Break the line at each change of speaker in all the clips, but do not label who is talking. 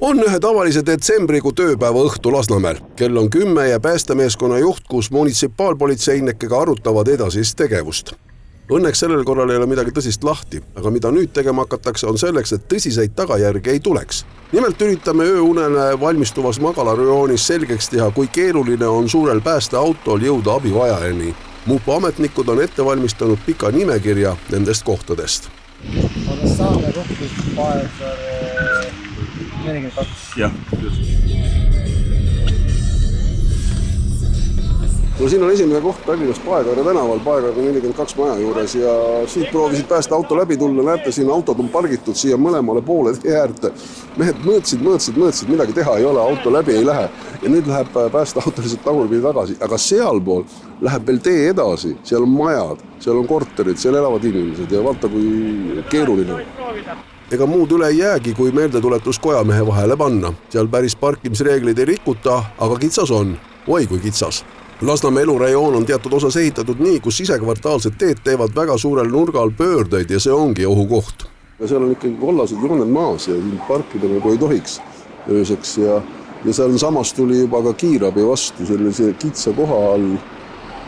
On ühe tavalise detsembrikuu tööpäeva õhtu Lasnamäel. Kell on 10 ja päästemeeskonna juht, kus munitsipaalpolitseinikega arutavad edasist tegevust. Õnneks sellel korral ei ole midagi tõsist lahti, aga mida nüüd tegema hakatakse on selleks, et tõsiseid tagajärgi ei tuleks. Nimelt üritame ööunele valmistuvas magalarajoonis selgeks teha, kui keeruline on suurel päästeautol jõuda abivajajani. Muupa ametnikud on ette valmistanud pika nimekirja nendest kohtadest.
Aga saame rohkus Paesaare 42.
Jah. No siin on esimene koht Tallinnas Paesaare tänaval, Paesaare 42 maja juures ja siit proovisid päästeauto läbi tulla. Näete, siin autod on pargitud siia mõlemale poole tee äärde. Mehed mõõtsid, midagi teha ei ole, auto läbi ei lähe. Ja nüüd läheb päästeauto lihtsalt tagurpidi tagasi. Aga sealpool läheb veel tee edasi, seal on majad, seal on korterid, seal elavad inimesed ja vaata, kui keeruline on. Ega muud üle ei jäägi, kui meeldetuletus kojamehe vahele panna. Seal päris parkimisreeglid ei rikuta, aga kitsas on. Oi kui kitsas. Lasnamäe elurajoon on teatud osas ehitatud nii, kus sisekvartaalsed teed teevad väga suurel nurgal pöördeid ja see ongi ohukoht. Ja seal on ikkagi kollased jooned maas ja parkida nagu ei tohiks ööseks ja seal samas tuli juba ka kiirabi vastu sellise kitsa koha all.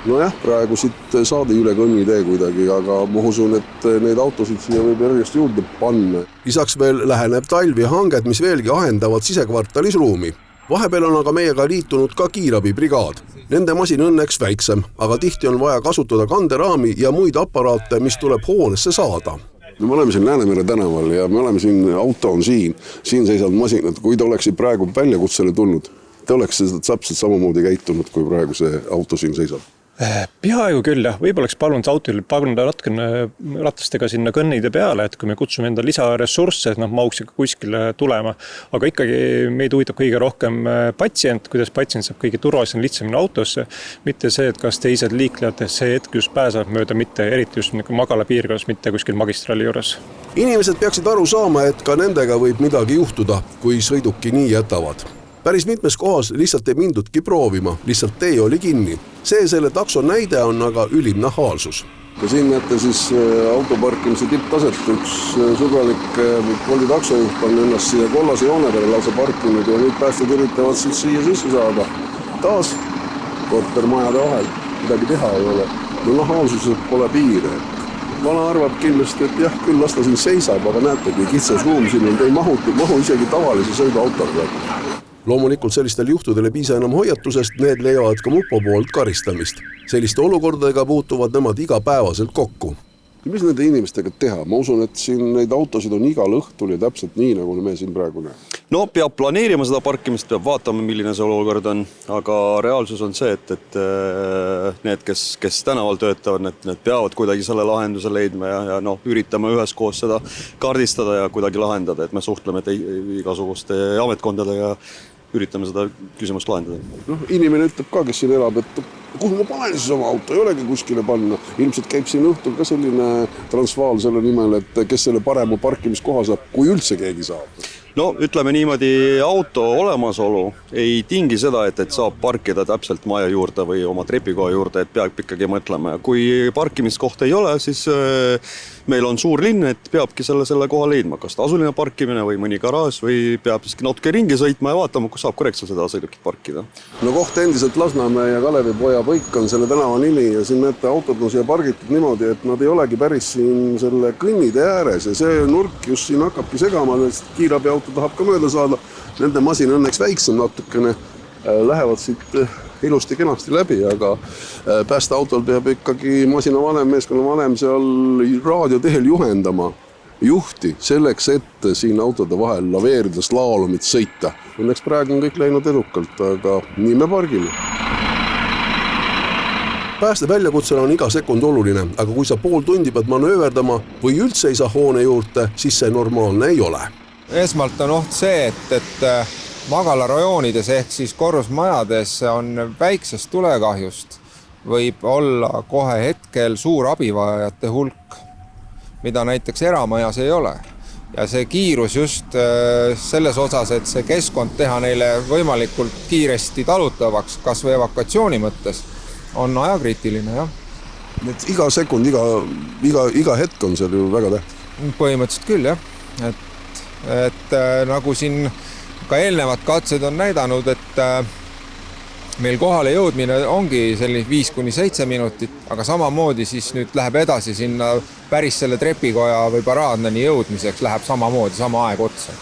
Nojah, praegu siit saadi üle kõnnitee kuidagi, aga ma usun, et neid autosid siia võib järjest juurde panna. Lisaks veel läheneb talv ja hanged, mis veelgi ahendavad sisekvartalis ruumi. Vahepeal on aga meiega liitunud ka kiirabibrigaad. Nende masin õnneks väiksem, aga tihti on vaja kasutada kanderaami ja muid aparaate, mis tuleb hoonesse saada. Me oleme siin Läänemere tänaval ja me oleme siin, auto on siin seisavad masinad. Kui te oleksid praegu väljakutsele tulnud, te oleks täpselt samamoodi käitunud, kui praegu see auto siin seisab.
Peaaegu küll, jah. Võib oleks palunud autol paguneda natukene ratastega sinna kõnnide peale, et kui me kutsume enda lisaressursse, et mahuks ikka kuskile tulema. Aga ikkagi meid huvitab kõige rohkem patsient, kuidas patsient saab kõige turvalisem lihtsamini autosse. Mitte see, et kas teised liiklejad see hetk just pääsavad mööda, mitte eriti just magala piirkonnas, mitte kuskil magistraali juures. Inimesed peaksid aru saama, et ka nendega võib midagi juhtuda, kui sõiduki nii jätavad. Päris mitmes kohas lihtsalt ei mindudki proovima, lihtsalt tee oli kinni. Selle takso näide on aga ülim nahaalsus. Ja siin näete siis autoparkimise tipptaset. Üks sõbralik Bolti taksojuht on ennast siia kollase joone peale lausa parkinud ja nüüd päästjad üritavad siis siia sisse saada. Taas kortermajade vahel midagi teha ei ole. No nahaalsused pole piire. Vana arvab kindlasti, et jah, küll lasta siin seisab, aga näete, kui kitsas ruum siin on, ei mahu isegi tavalise sõiduautoga. Loomulikult sellistel juhtudel ei piisa enam hoiatusest, need leiavad ka mupo poolt karistamist. Selliste olukordadega puutuvad nemad igapäevaselt kokku. Ja mis nende inimestega teha? Ma usun, et siin neid autosid on igal õhtul ja täpselt nii, nagu me siin praegu näeme.
No peab planeerima seda parkimist, peab vaatama, milline see olukord on, aga reaalsus on see, et need, kes tänaval töötavad, need peavad kuidagi selle lahenduse leidma ja üritame üheskoos seda kaardistada ja kuidagi lahendada, et me suhtleme igasuguste ametkondadega ja üritame seda küsimust lahendada.
Inimene ütleb ka, kes siin elab, et kuhu ma panen siis oma auto, ei olegi kuskile panna. Ilmselt käib siin õhtul ka selline transvaal selle nimel, et kes selle parema parkimiskoha saab, kui üldse keegi saab.
No ütleme niimoodi, auto olemasolu ei tingi seda, et saab parkida täpselt maja juurde või oma trepikoha juurde, et peab ikkagi mõtlema. Kui parkimiskohta ei ole, siis meil on suur linn, et peabki selle koha leidma. Kas tasuline parkimine või mõni garaaž või peab natuke ringi sõitma ja vaatama, kus saab korrektselt seda sõidukit parkida.
No koht endiselt Lasnamäe ja Kalevipoja põik on selle tänava nimi ja siin näete autod on siia pargitud niimoodi, et nad ei olegi päris siin selle kõnnide ääres ja see nurk just siin hakkabki segama, kiirabi auto tahab ka mööda saada. Nende masin õnneks väiksem natukene, lähevad siit ilusti kenasti läbi, aga päästeautol peab ikkagi masinavanem, meeskonnavanem seal raadiotehel juhendama juhti selleks, et siin autode vahel laveerida, slaalomit sõita. Õnneks praegu on kõik läinud edukalt, aga nii me pargime. Pääste väljakutsel on iga sekund oluline, aga kui sa pool tundi pead manööverdama või üldse ei saa hoone juurde, siis see normaalne ei ole.
Esmalt on oht see, et magalarajoonides ehk siis korrusmajades on väiksest tulekahjust võib olla kohe hetkel suur abivajajate hulk, mida näiteks eramajas ei ole. Ja see kiirus just selles osas, et see keskkond teha neile võimalikult kiiresti talutavaks, kas või evakatsiooni mõttes, on ajakriitiline, jah.
Et iga sekund, iga hetk on seal ju väga täht.
Põhimõtteliselt küll, jah. Et nagu siin ka eelnevad katsed on näidanud, et meil kohale jõudmine ongi selline 5-7 minutit, aga samamoodi siis nüüd läheb edasi sinna päris selle trepikoja või paraadneni jõudmiseks läheb samamoodi sama aeg otsa.